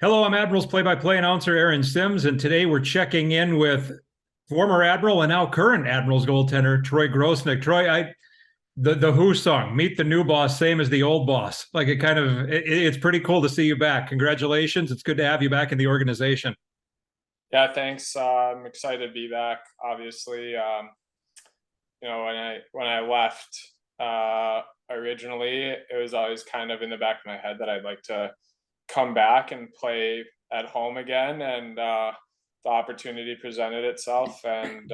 Hello, I'm Admiral's play-by-play announcer Aaron Sims, and today we're checking in with former Admiral and now current Admiral's goaltender Troy Grosenick. Troy, the Who song, "Meet the New Boss," same as the old boss. Like it's pretty cool to see you back. Congratulations! It's good to have you back in the organization. Yeah, thanks. I'm excited to be back. Obviously, when I left originally, it was always kind of in the back of my head that I'd like to come back and play at home again, and the opportunity presented itself, and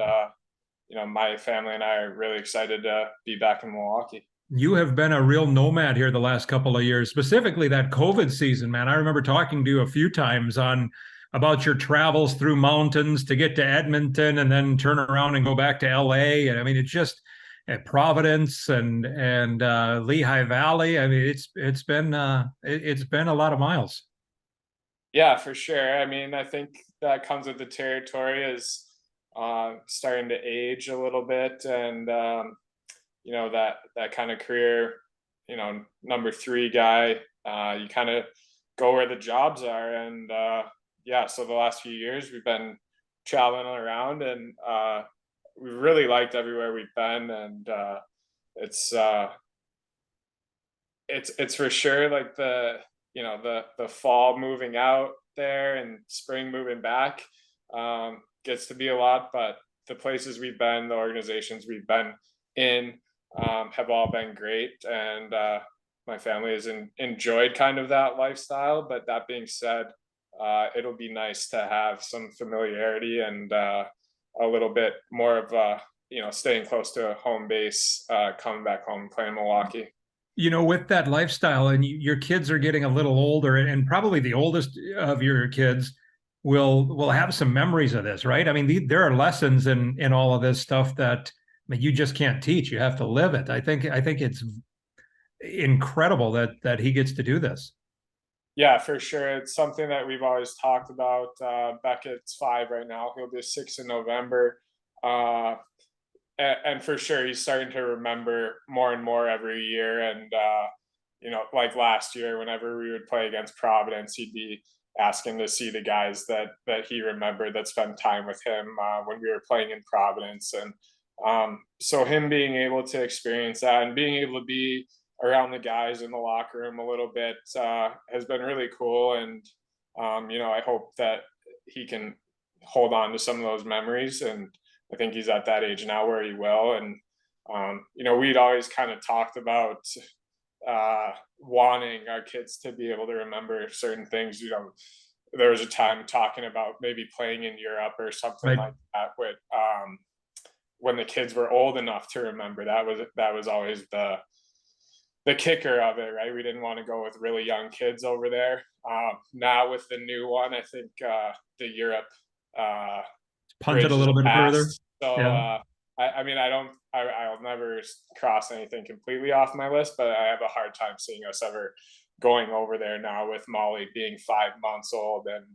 my family and I are really excited to be back in Milwaukee. You have been a real nomad here the last couple of years, specifically that COVID season, man. I remember talking to you a few times on about your travels through mountains to get to Edmonton and then turn around and go back to LA. And I mean, it's just at Providence and Lehigh Valley. I mean, it's been a lot of miles. Yeah, for sure. I mean, I think that comes with the territory is starting to age a little bit, and that kind of career, number three guy. You kind of go where the jobs are, and yeah. So the last few years we've been traveling around, and we really liked everywhere we've been, and it's uh, it's for sure like the fall moving out there and spring moving back gets to be a lot, but the places we've been, the organizations we've been in, have all been great, and my family has enjoyed kind of that lifestyle. But that being said, it'll be nice to have some familiarity and a little bit more of staying close to a home base, coming back home and playing Milwaukee. With that lifestyle, and your kids are getting a little older, and probably the oldest of your kids will have some memories of this, right? I mean, there are lessons in all of this stuff that, I mean, you just can't teach. You have to live it. I think it's incredible that he gets to do this. Yeah, for sure. It's something that we've always talked about. Beckett's 5 right now. He'll be 6 in November. Uh, and for sure, he's starting to remember more and more every year. And, like last year, whenever we would play against Providence, he'd be asking to see the guys that he remembered that spent time with him when we were playing in Providence. And so him being able to experience that and being able to be around the guys in the locker room a little bit has been really cool. And I hope that he can hold on to some of those memories. And I think he's at that age now where he will. And we'd always kind of talked about wanting our kids to be able to remember certain things. There was a time talking about maybe playing in Europe or something Right. like that with when the kids were old enough to remember. That was always the kicker of it, right? We didn't want to go with really young kids over there. Now with the new one, I think the Europe Punt it a bridge is little bit further. passed. So Yeah. I mean, I'll never cross anything completely off my list, but I have a hard time seeing us ever going over there now with Molly being 5 months old, and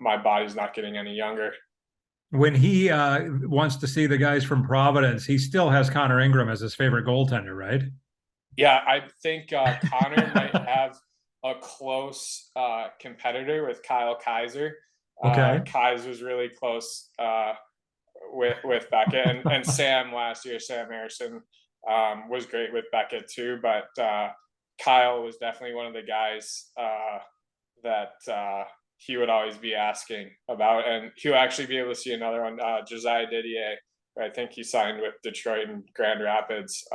my body's not getting any younger. When he wants to see the guys from Providence, he still has Connor Ingram as his favorite goaltender, right? Yeah, I think Connor might have a close competitor with Kyle Kaiser. Okay. Kaiser's really close with Beckett, and Sam last year. Sam Harrison was great with Beckett too, but Kyle was definitely one of the guys that he would always be asking about, and he'll actually be able to see another one, Josiah Didier. I think he signed with Detroit and Grand Rapids,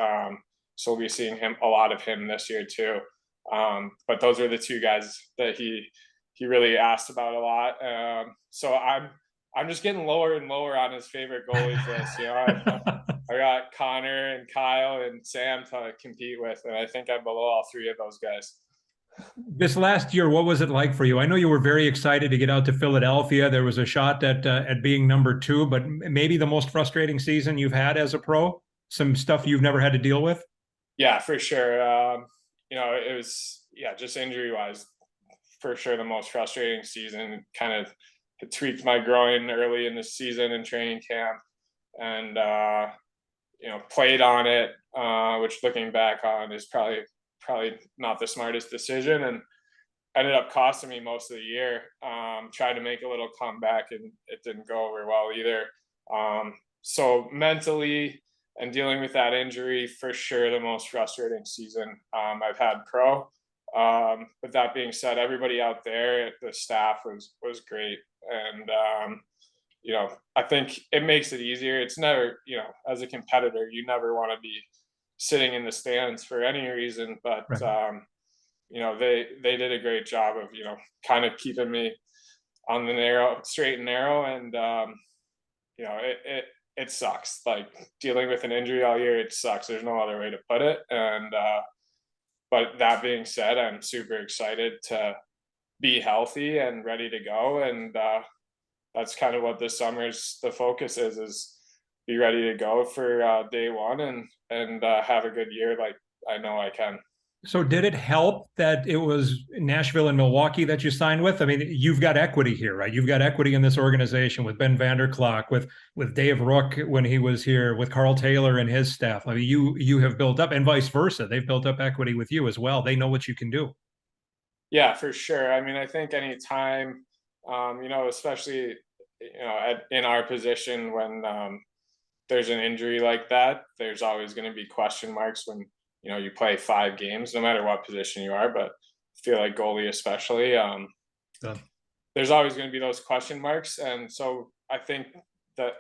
so we'll be seeing a lot of him this year too. But those are the two guys that he really asked about a lot. So I'm just getting lower and lower on his favorite goalies list. I got Connor and Kyle and Sam to compete with, and I think I'm below all three of those guys. This last year, what was it like for you? I know you were very excited to get out to Philadelphia. There was a shot at being number two, but maybe the most frustrating season you've had as a pro. Some stuff you've never had to deal with. Yeah, for sure. It was, yeah, just injury wise, for sure the most frustrating season. Kind of tweaked my groin early in the season in training camp, and played on it, which looking back on is probably not the smartest decision. And ended up costing me most of the year. Tried to make a little comeback and it didn't go over well either. So mentally and dealing with that injury, for sure, the most frustrating season I've had pro. But that being said, everybody out there, the staff was great, and I think it makes it easier. It's never, as a competitor, you never want to be sitting in the stands for any reason, but Right. they did a great job of kind of keeping me on the straight and narrow, and it sucks. Like dealing with an injury all year, it sucks. There's no other way to put it. And but that being said, I'm super excited to be healthy and ready to go. And that's kind of what this summer's the focus is be ready to go for day one and have a good year like I know I can. So did it help that it was Nashville and Milwaukee that you signed with? I mean, you've got equity here, right? You've got equity in this organization with Ben Vanderklok, with Dave Rook when he was here, with Carl Taylor and his staff. I mean, you have built up, and vice versa. They've built up equity with you as well. They know what you can do. Yeah, for sure. I mean, I think anytime, especially in our position when there's an injury like that, there's always going to be question marks when you play 5 games, no matter what position you are. But I feel like goalie especially, Yeah. there's always going to be those question marks, and so I think that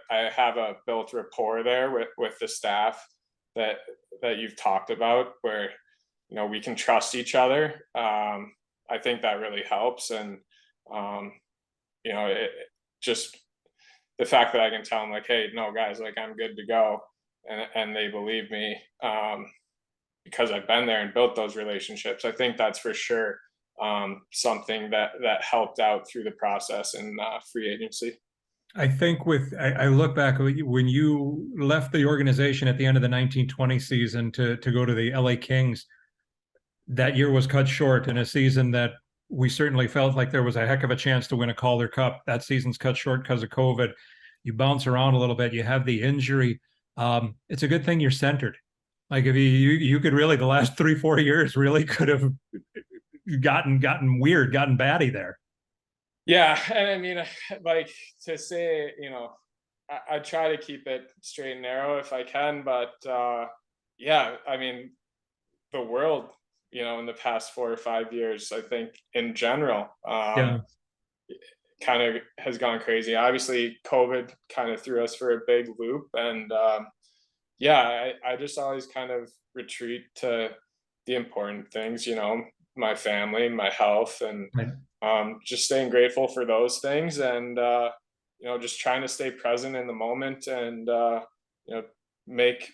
I have a built rapport there with the staff that you've talked about, where we can trust each other. I think that really helps, and just the fact that I can tell them like, hey, no guys, like I'm good to go, and they believe me because I've been there and built those relationships. I think that's for sure something that helped out through the process in free agency. I think I look back when you left the organization at the end of the 1920 season to go to the LA Kings. That year was cut short in a season that we certainly felt like there was a heck of a chance to win a Calder Cup. That season's cut short because of COVID. You bounce around a little bit. You have the injury. It's a good thing you're centered. Like if you could really the last 3-4 years really could have gotten weird, gotten batty there. Yeah, and I mean, like to say, I try to keep it straight and narrow if I can, but yeah, I mean, the world, in the past 4 or 5 years, I think in general, Yeah. kind of has gone crazy. Obviously, COVID kind of threw us for a big loop, and yeah, I just always kind of retreat to the important things, my family, my health, and Right. just staying grateful for those things, and just trying to stay present in the moment, and make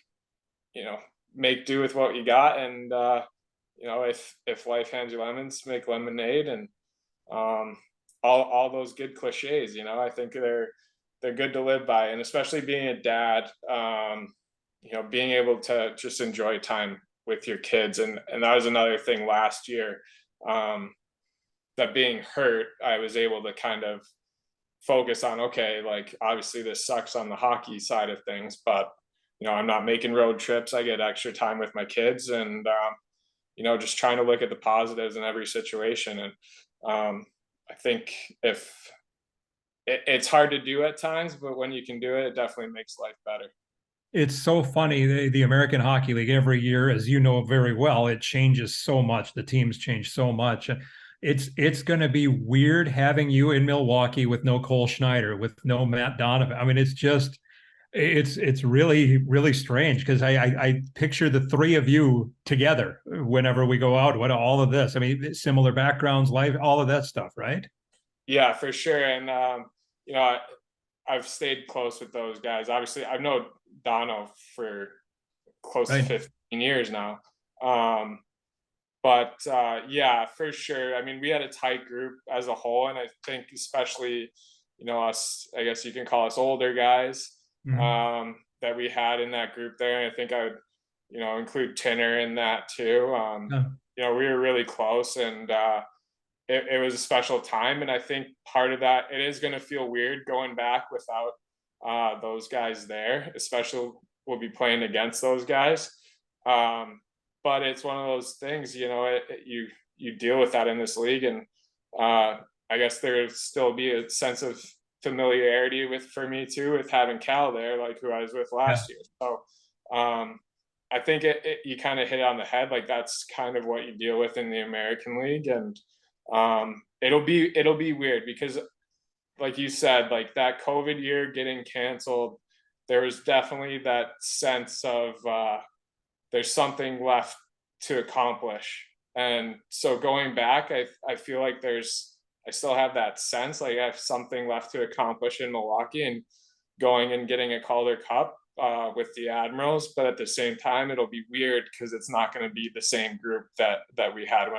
make do with what you got, and if life hands you lemons, make lemonade, and all those good cliches. I think they're good to live by, and especially being a dad, being able to just enjoy time with your kids, and that was another thing last year. That being hurt, I was able to kind of focus on, okay, like obviously this sucks on the hockey side of things, but I'm not making road trips. I get extra time with my kids, and just trying to look at the positives in every situation. And I think if it's hard to do at times, but when you can do it, it definitely makes life better. It's so funny. The American Hockey League every year, as you know very well, it changes so much. The teams change so much. It's going to be weird having you in Milwaukee with no Cole Schneider, with no Matt Donovan. I mean, it's really really strange because I picture the three of you together whenever we go out. What all of this? I mean, similar backgrounds, life, all of that stuff, right? Yeah, for sure. And I've stayed close with those guys. Obviously, I've known Dono for close to Right. 15 years now. But yeah, for sure. I mean, we had a tight group as a whole, and I think especially, us, I guess you can call us older guys, Mhm. that we had in that group there. And I think I would, include Tinner in that too. Yeah. We were really close, and it was a special time. And I think part of that, it is going to feel weird going back without those guys there, especially we'll be playing against those guys. But it's one of those things, you you deal with that in this league. And I guess there would still be a sense of familiarity for me too, with having Cal there, like who I was with last year. So I think you kind of hit it on the head. Like that's kind of what you deal with in the American League. And it'll be weird because, like you said, like that COVID year getting canceled, there was definitely that sense of there's something left to accomplish. And so going back, I feel like I still have that sense, like I have something left to accomplish in Milwaukee, and going and getting a Calder Cup with the Admirals. But at the same time, it'll be weird because it's not going to be the same group that we had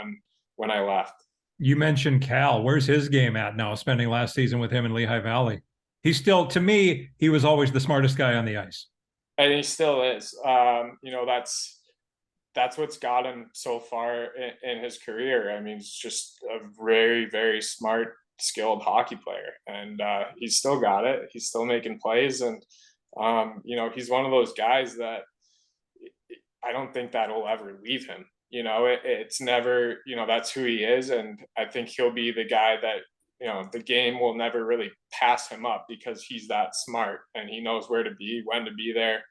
when I left. You mentioned Cal. Where's his game at now, spending last season with him in Lehigh Valley? He's still, to me, he was always the smartest guy on the ice. And he still is. That's what's got him so far in his career. I mean, he's just a very, very smart, skilled hockey player. And he's still got it. He's still making plays. And, he's one of those guys that I don't think that'll ever leave him. It's never, that's who he is. And I think he'll be the guy that, the game will never really pass him up because he's that smart and he knows where to be, when to be there.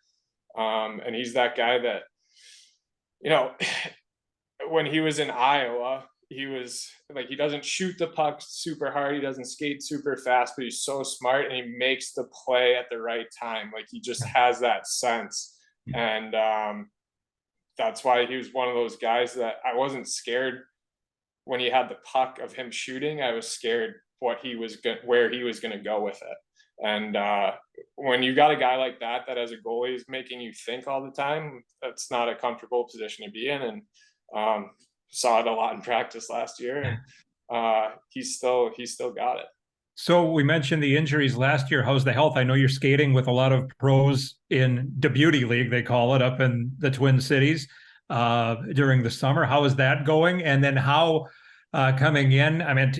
And he's that guy that, when he was in Iowa, he was like, he doesn't shoot the puck super hard. He doesn't skate super fast, but he's so smart and he makes the play at the right time. Like he just has that sense. And that's why he was one of those guys that I wasn't scared when he had the puck of him shooting. I was scared where he was going to go with it. And when you got a guy like that as a goalie is making you think all the time, that's not a comfortable position to be in. And saw it a lot in practice last year. And he's still got it. So we mentioned the injuries last year. How's the health? I know you're skating with a lot of pros in the Beauty League, they call it, up in the Twin Cities during the summer. How is that going? And then how coming in, I mean,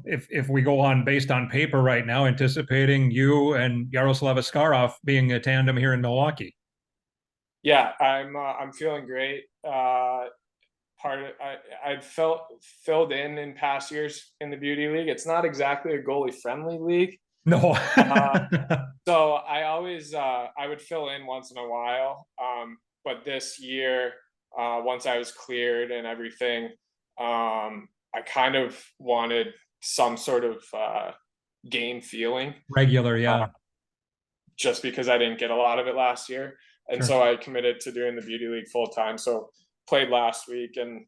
if we go on based on paper right now, anticipating you and Yaroslav Askarov being a tandem here in Milwaukee. Yeah, I'm feeling great. I'd filled in past years in the Beauty League. It's not exactly a goalie friendly league. No. So I always I would fill in once in a while. But this year, once I was cleared and everything, I kind of wanted some sort of game feeling. Regular, yeah. Just because I didn't get a lot of it last year. And so I committed to doing the Beauty League full time. So played last week, and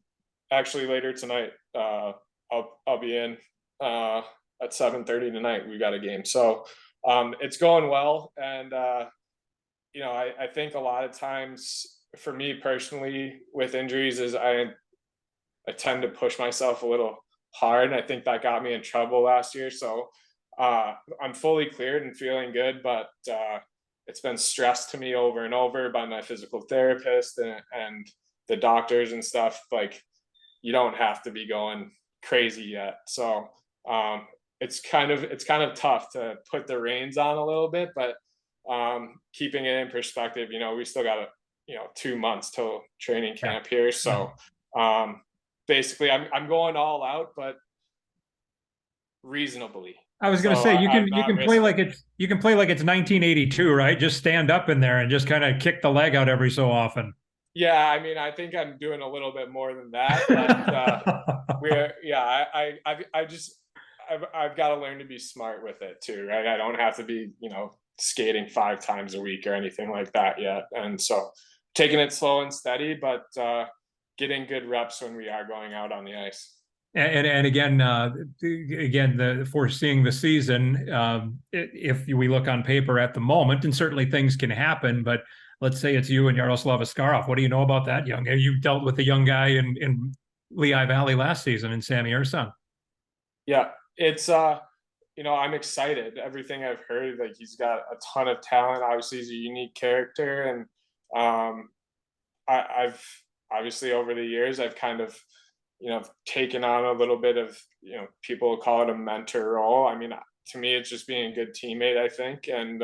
actually later tonight, I'll be in at 7:30 tonight. We got a game. So it's going well. And, I think a lot of times for me personally with injuries is I tend to push myself a little hard. And I think that got me in trouble last year. So I'm fully cleared and feeling good, but it's been stressed to me over and over by my physical therapist and the doctors and stuff. Like, you don't have to be going crazy yet. So it's kind of tough to put the reins on a little bit, but keeping it in perspective, we still got 2 months till training camp here. So basically I'm going all out, but reasonably. I was going to say, you can play like it's 1982, right? Just stand up in there and just kind of kick the leg out every so often. Yeah, I mean, I think I'm doing a little bit more than that. But I've got to learn to be smart with it too, right? I don't have to be, skating 5 times a week or anything like that yet. And so taking it slow and steady, but getting good reps when we are going out on the ice. And again, foreseeing the season, if we look on paper at the moment, and certainly things can happen, but let's say it's you and Yaroslav Askarov. What do you know about that young? You dealt with the young guy in Lehigh Valley last season in Sammy Ersan. Yeah, it's I'm excited. Everything I've heard, like he's got a ton of talent. Obviously, he's a unique character, and I've obviously over the years I've kind of taken on a little bit of people call it a mentor role. I mean, to me, it's just being a good teammate, I think, and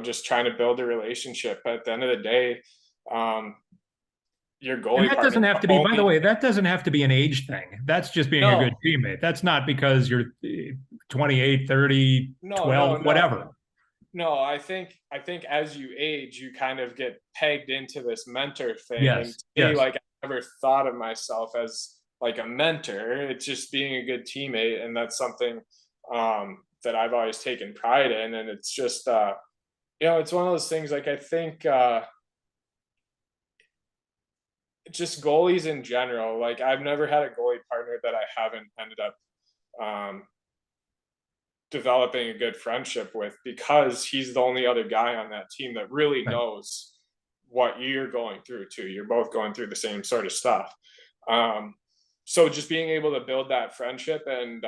just trying to build a relationship. But at the end of the day, your And goalie that partner. doesn't have to be, by the way, that doesn't have to be an age thing. That's just being a No, good teammate. That's not because you're 28, 30, no, 12, no, no. whatever. No, I think as you age, you kind of get pegged into this mentor thing. And Yes, to me, yes. like I never thought of myself as like a mentor. It's just being a good teammate, and that's something that I've always taken pride in. And it's just it's one of those things. Like I think just goalies in general. Like I've never had a goalie partner that I haven't ended up um, developing a good friendship with, because he's the only other guy on that team that really Right. knows what you're going through too. You're both going through the same sort of stuff. Um, so just being able to build that friendship and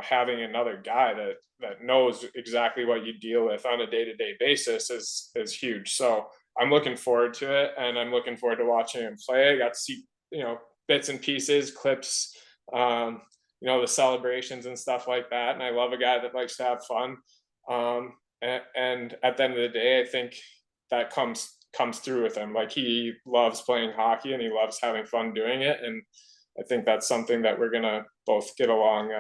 having another guy that knows exactly what you deal with on a day-to-day basis is huge. So I'm looking forward to it, and I'm looking forward to watching him play. I got to see bits and pieces, clips, um, the celebrations and stuff like that. And I love a guy that likes to have fun. And at the end of the day, I think that comes through with him. Like he loves playing hockey and he loves having fun doing it. And I think that's something that we're gonna both get along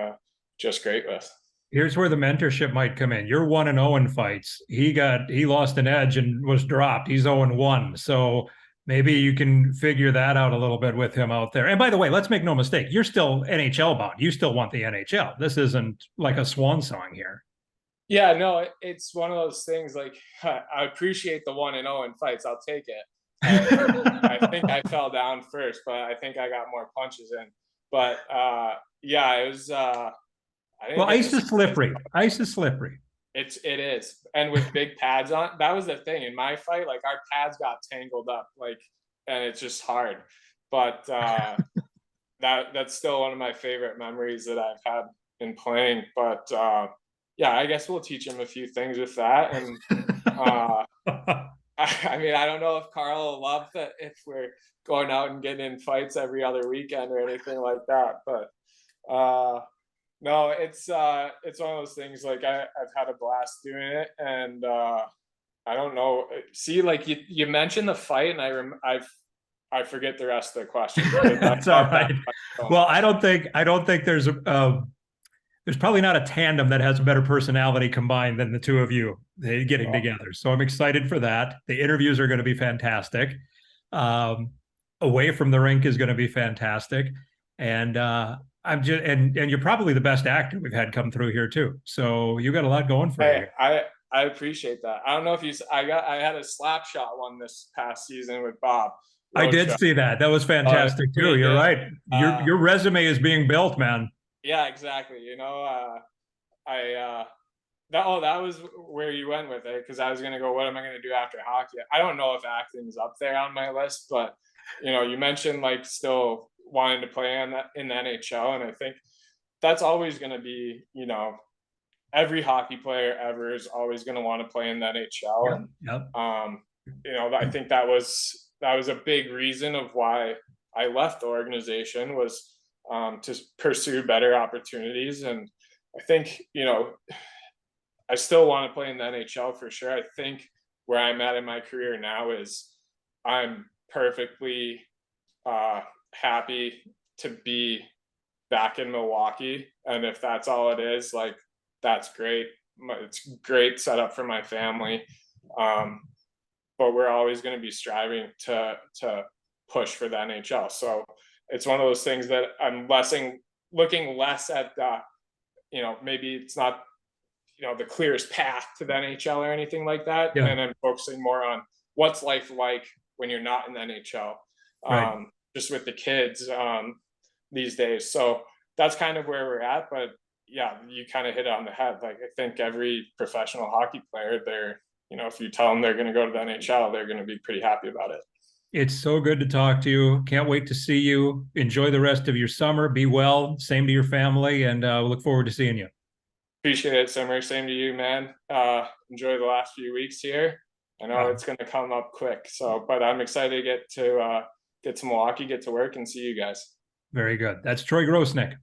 just great with. Here's where the mentorship might come in. You're 1-0 in fights. He lost an edge and was dropped. He's 0-1. So maybe you can figure that out a little bit with him out there. And by the way, let's make no mistake, you're still NHL bound. You still want the NHL. This isn't like a swan song here. Yeah, no, it's one of those things. Like I appreciate the 1-0 in fights. I'll take it. I think I fell down first, but I think I got more punches in. But yeah, it was. I didn't Well, get ice to. is slippery. Ice is slippery. It is, and with big pads on, that was the thing in my fight. Like our pads got tangled up, like, and it's just hard. But that's still one of my favorite memories that I've had in playing. But yeah, I guess we'll teach him a few things with that. And I mean, I don't know if Carl will love that if we're going out and getting in fights every other weekend or anything like that. But no, it's one of those things. Like I've had a blast doing it, and I don't know. See, like you mentioned the fight, and I forget the rest of the question. That's all right. Well, I don't think there's probably not a tandem that has a better personality combined than the two of you getting together. So I'm excited for that. The interviews are going to be fantastic. Away from the rink is going to be fantastic. And and you're probably the best actor we've had come through here too. So you got a lot going for you. I appreciate that. I don't know if I had a slap shot one this past season with Bob. I did see that. That was fantastic too. You're right. Your resume is being built, man. Yeah, exactly. That was where you went with it, because I was gonna go, what am I gonna do after hockey? I don't know if acting's up there on my list, but you mentioned like still wanting to play in the NHL, and I think that's always gonna be, every hockey player ever is always gonna want to play in the NHL. And Yep. I think that was a big reason of why I left the organization, was to pursue better opportunities. And I think, I still want to play in the NHL for sure. I think where I'm at in my career now is I'm perfectly happy to be back in Milwaukee. And if that's all it is, like, that's great. It's great setup for my family. But we're always going to be striving to push for the NHL. So it's one of those things that I'm looking less at maybe it's not, the clearest path to the NHL or anything like that. Yeah. And I'm focusing more on what's life like when you're not in the NHL, Right. just with the kids these days. So that's kind of where we're at. But yeah, you kind of hit it on the head. Like I think every professional hockey player, they're, if you tell them they're going to go to the NHL, they're going to be pretty happy about it. It's so good to talk to you. Can't wait to see you. Enjoy the rest of your summer. Be well. Same to your family, and we look forward to seeing you. Appreciate it, Summer. Same to you, man. Enjoy the last few weeks here. I know it's going to come up quick, but I'm excited to get to Milwaukee, get to work, and see you guys. Very good. That's Troy Grosenick.